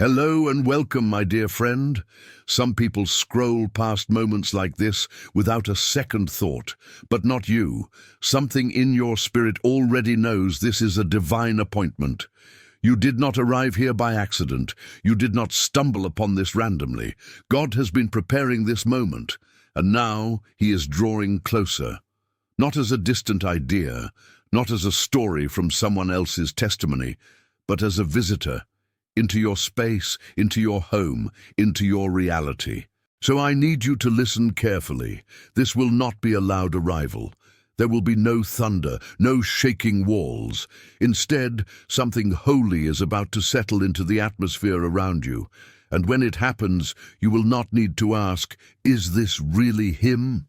Hello and welcome, my dear friend. Some people scroll past moments like this without a second thought, but not you. Something in your spirit already knows this is a divine appointment. You did not arrive here by accident. You did not stumble upon this randomly. God has been preparing this moment, and now He is drawing closer. Not as a distant idea, not as a story from someone else's testimony, but as a visitor into your space, into your home, into your reality. So I need you to listen carefully. This will not be a loud arrival. There will be no thunder, no shaking walls. Instead, something holy is about to settle into the atmosphere around you. And when it happens, you will not need to ask, "Is this really Him?"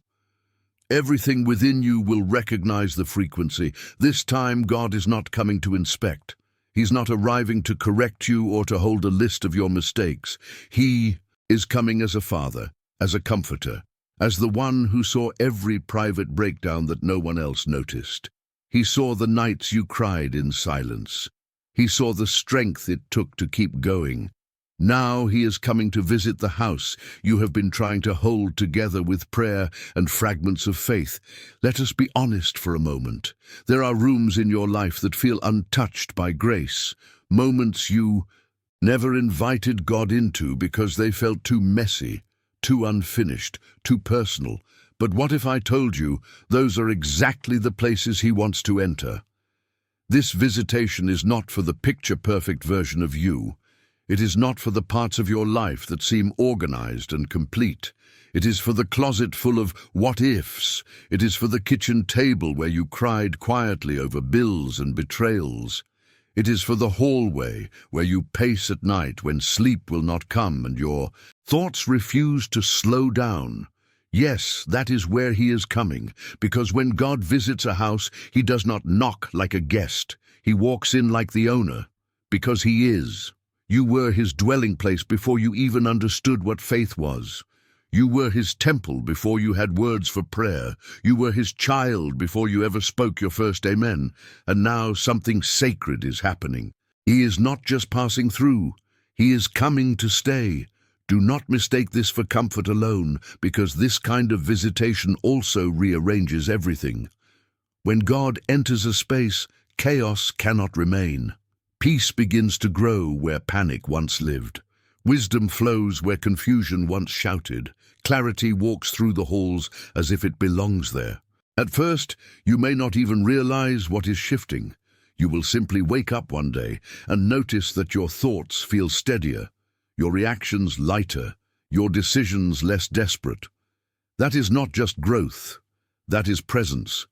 Everything within you will recognize the frequency. This time, God is not coming to inspect. He's not arriving to correct you or to hold a list of your mistakes. He is coming as a father, as a comforter, as the one who saw every private breakdown that no one else noticed. He saw the nights you cried in silence. He saw the strength it took to keep going. Now He is coming to visit the house you have been trying to hold together with prayer and fragments of faith. Let us be honest for a moment. There are rooms in your life that feel untouched by grace, moments you never invited God into because they felt too messy, too unfinished, too personal. But what if I told you those are exactly the places He wants to enter? This visitation is not for the picture-perfect version of you. It is not for the parts of your life that seem organized and complete. It is for the closet full of what-ifs. It is for the kitchen table where you cried quietly over bills and betrayals. It is for the hallway where you pace at night when sleep will not come and your thoughts refuse to slow down. Yes, that is where He is coming, because when God visits a house, He does not knock like a guest. He walks in like the owner, because He is. You were His dwelling place before you even understood what faith was. You were His temple before you had words for prayer. You were His child before you ever spoke your first amen. And now something sacred is happening. He is not just passing through. He is coming to stay. Do not mistake this for comfort alone, because this kind of visitation also rearranges everything. When God enters a space, chaos cannot remain. Peace begins to grow where panic once lived. Wisdom flows where confusion once shouted. Clarity walks through the halls as if it belongs there. At first, you may not even realize what is shifting. You will simply wake up one day and notice that your thoughts feel steadier, your reactions lighter, your decisions less desperate. That is not just growth. That is presence.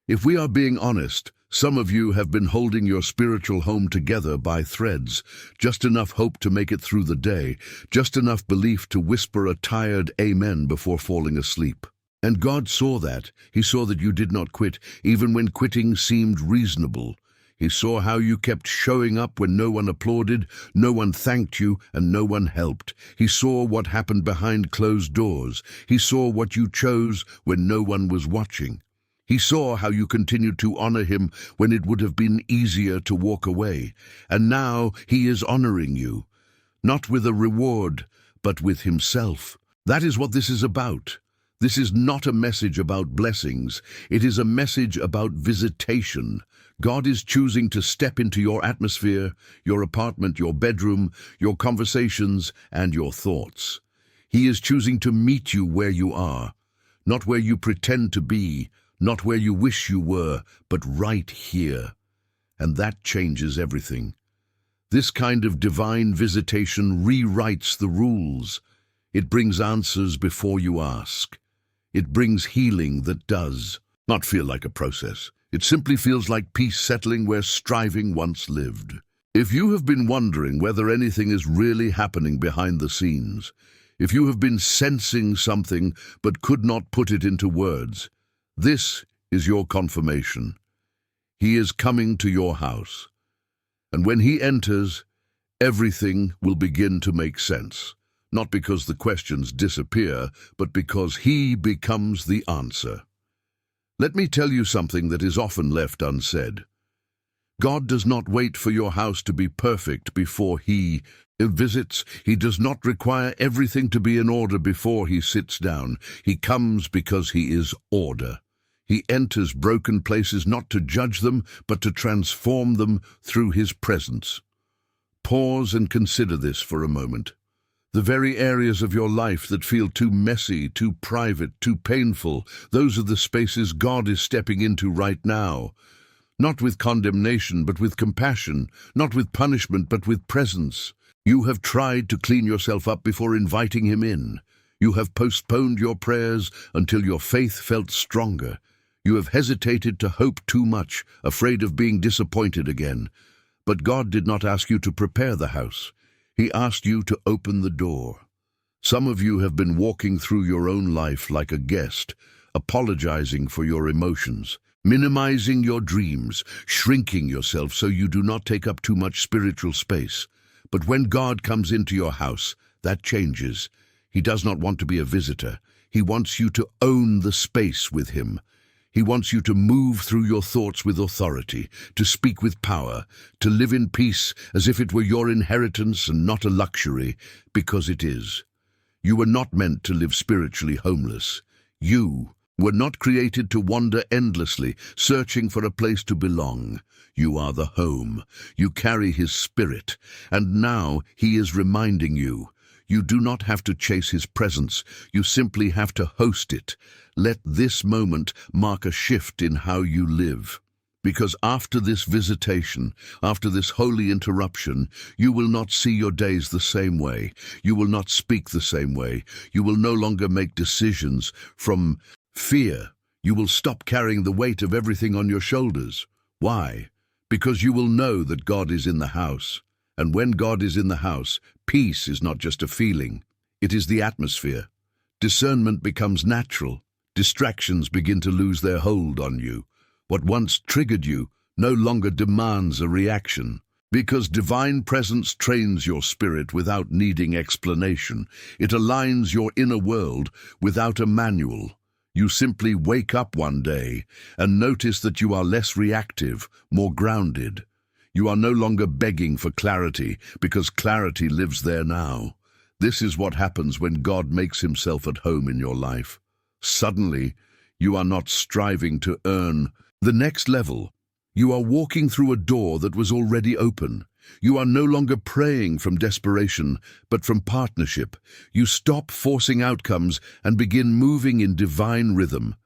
If we are being honest, some of you have been holding your spiritual home together by threads, just enough hope to make it through the day, just enough belief to whisper a tired amen before falling asleep. And God saw that. He saw that you did not quit, even when quitting seemed reasonable. He saw how you kept showing up when no one applauded, no one thanked you, and no one helped. He saw what happened behind closed doors. He saw what you chose when no one was watching. He saw how you continued to honor Him when it would have been easier to walk away. And now He is honoring you, not with a reward, but with Himself. That is what this is about. This is not a message about blessings. It is a message about visitation. God is choosing to step into your atmosphere, your apartment, your bedroom, your conversations, and your thoughts. He is choosing to meet you where you are, not where you pretend to be, not where you wish you were, but right here. And that changes everything. This kind of divine visitation rewrites the rules. It brings answers before you ask. It brings healing that does not feel like a process. It simply feels like peace settling where striving once lived. If you have been wondering whether anything is really happening behind the scenes, if you have been sensing something but could not put it into words, this is your confirmation. He is coming to your house. And when He enters, everything will begin to make sense. Not because the questions disappear, but because He becomes the answer. Let me tell you something that is often left unsaid. God does not wait for your house to be perfect before He visits, he does not require everything to be in order before he sits down. He comes because he is order. He enters broken places not to judge them, but to transform them through his presence. Pause and consider this for a moment. The very areas of your life that feel too messy, too private, too painful, those are the spaces God is stepping into right now. Not with condemnation, but with compassion. Not with punishment, but with presence. You have tried to clean yourself up before inviting him in. You have postponed your prayers until your faith felt stronger. You have hesitated to hope too much, afraid of being disappointed again. But God did not ask you to prepare the house. He asked you to open the door. Some of you have been walking through your own life like a guest, apologizing for your emotions, minimizing your dreams, shrinking yourself so you do not take up too much spiritual space. But when God comes into your house, that changes. He does not want to be a visitor. He wants you to own the space with him. He wants you to move through your thoughts with authority, to speak with power, to live in peace as if it were your inheritance and not a luxury, because it is. You were not meant to live spiritually homeless. You were not created to wander endlessly, searching for a place to belong. You are the home. You carry his spirit, and now he is reminding you. You do not have to chase his presence. You simply have to host it. Let this moment mark a shift in how you live. Because after this visitation, after this holy interruption, you will not see your days the same way. You will not speak the same way. You will no longer make decisions from fear. You will stop carrying the weight of everything on your shoulders. Why? Because you will know that God is in the house. And when God is in the house, peace is not just a feeling. It is the atmosphere. Discernment becomes natural. Distractions begin to lose their hold on you. What once triggered you no longer demands a reaction. Because divine presence trains your spirit without needing explanation. It aligns your inner world without a manual. You simply wake up one day and notice that you are less reactive, more grounded. You are no longer begging for clarity, because clarity lives there now. This is what happens when God makes himself at home in your life. Suddenly, you are not striving to earn the next level. You are walking through a door that was already open. You are no longer praying from desperation, but from partnership. You stop forcing outcomes and begin moving in divine rhythm.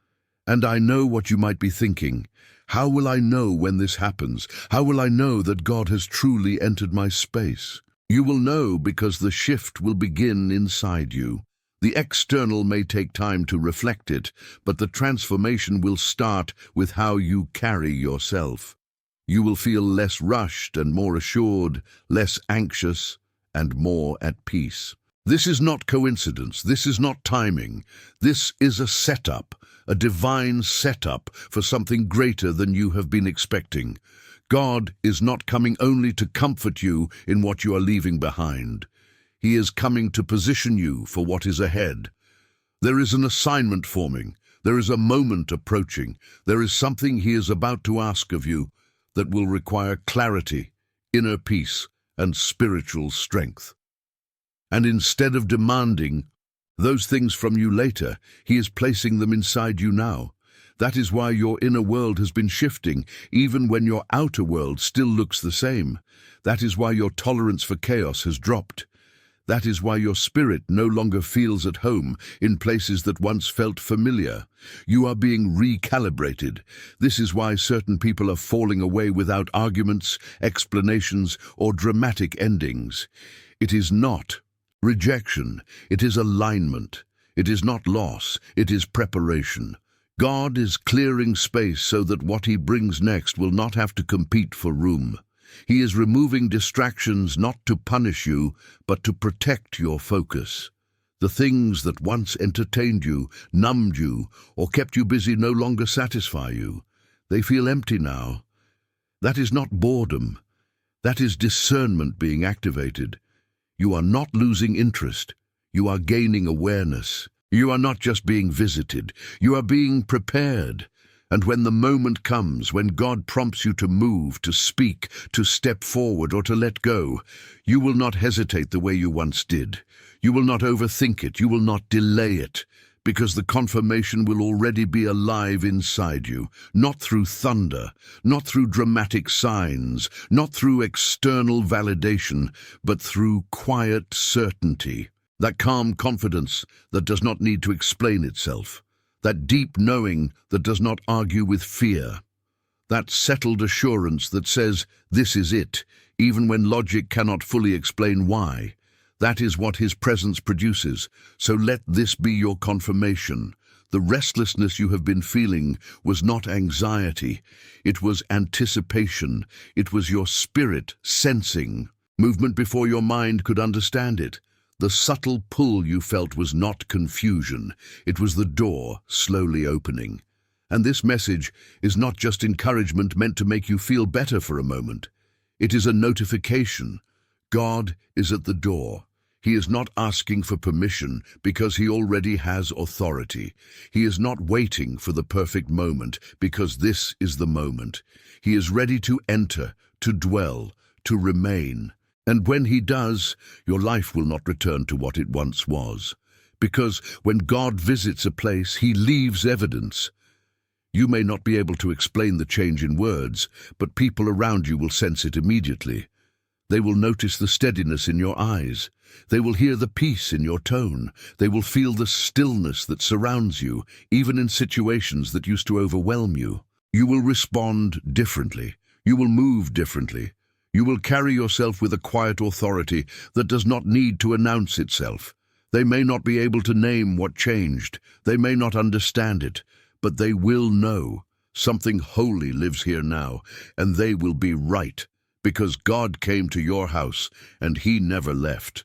And I know what you might be thinking. How will I know when this happens? How will I know that God has truly entered my space? You will know because the shift will begin inside you. The external may take time to reflect it, but the transformation will start with how you carry yourself. You will feel less rushed and more assured, less anxious and more at peace. This is not coincidence. This is not timing. This is a setup, a divine setup for something greater than you have been expecting. God is not coming only to comfort you in what you are leaving behind. He is coming to position you for what is ahead. There is an assignment forming. There is a moment approaching. There is something he is about to ask of you that will require clarity, inner peace, and spiritual strength. And instead of demanding those things from you later, he is placing them inside you now. That is why your inner world has been shifting, even when your outer world still looks the same. That is why your tolerance for chaos has dropped. That is why your spirit no longer feels at home in places that once felt familiar. You are being recalibrated. This is why certain people are falling away without arguments, explanations, or dramatic endings. It is not rejection. It is alignment. It is not loss. It is preparation. God is clearing space so that what he brings next will not have to compete for room. He is removing distractions not to punish you, but to protect your focus. The things that once entertained you, numbed you, or kept you busy no longer satisfy you. They feel empty now. That is not boredom. That is discernment being activated. You are not losing interest. You are gaining awareness. You are not just being visited. You are being prepared. And when the moment comes, when God prompts you to move, to speak, to step forward, or to let go, you will not hesitate the way you once did. You will not overthink it. You will not delay it, because the confirmation will already be alive inside you, not through thunder, not through dramatic signs, not through external validation, but through quiet certainty. That calm confidence that does not need to explain itself. That deep knowing that does not argue with fear. That settled assurance that says, this is it, even when logic cannot fully explain why. That is what His presence produces, so let this be your confirmation. The restlessness you have been feeling was not anxiety, it was anticipation, it was your spirit sensing. Movement before your mind could understand it. The subtle pull you felt was not confusion, it was the door slowly opening. And this message is not just encouragement meant to make you feel better for a moment. It is a notification. God is at the door. He is not asking for permission because He already has authority. He is not waiting for the perfect moment because this is the moment. He is ready to enter, to dwell, to remain. And when He does, your life will not return to what it once was. Because when God visits a place, He leaves evidence. You may not be able to explain the change in words, but people around you will sense it immediately. They will notice the steadiness in your eyes. They will hear the peace in your tone. They will feel the stillness that surrounds you, even in situations that used to overwhelm you. You will respond differently. You will move differently. You will carry yourself with a quiet authority that does not need to announce itself. They may not be able to name what changed. They may not understand it, but they will know. Something holy lives here now, and they will be right, because God came to your house, and He never left.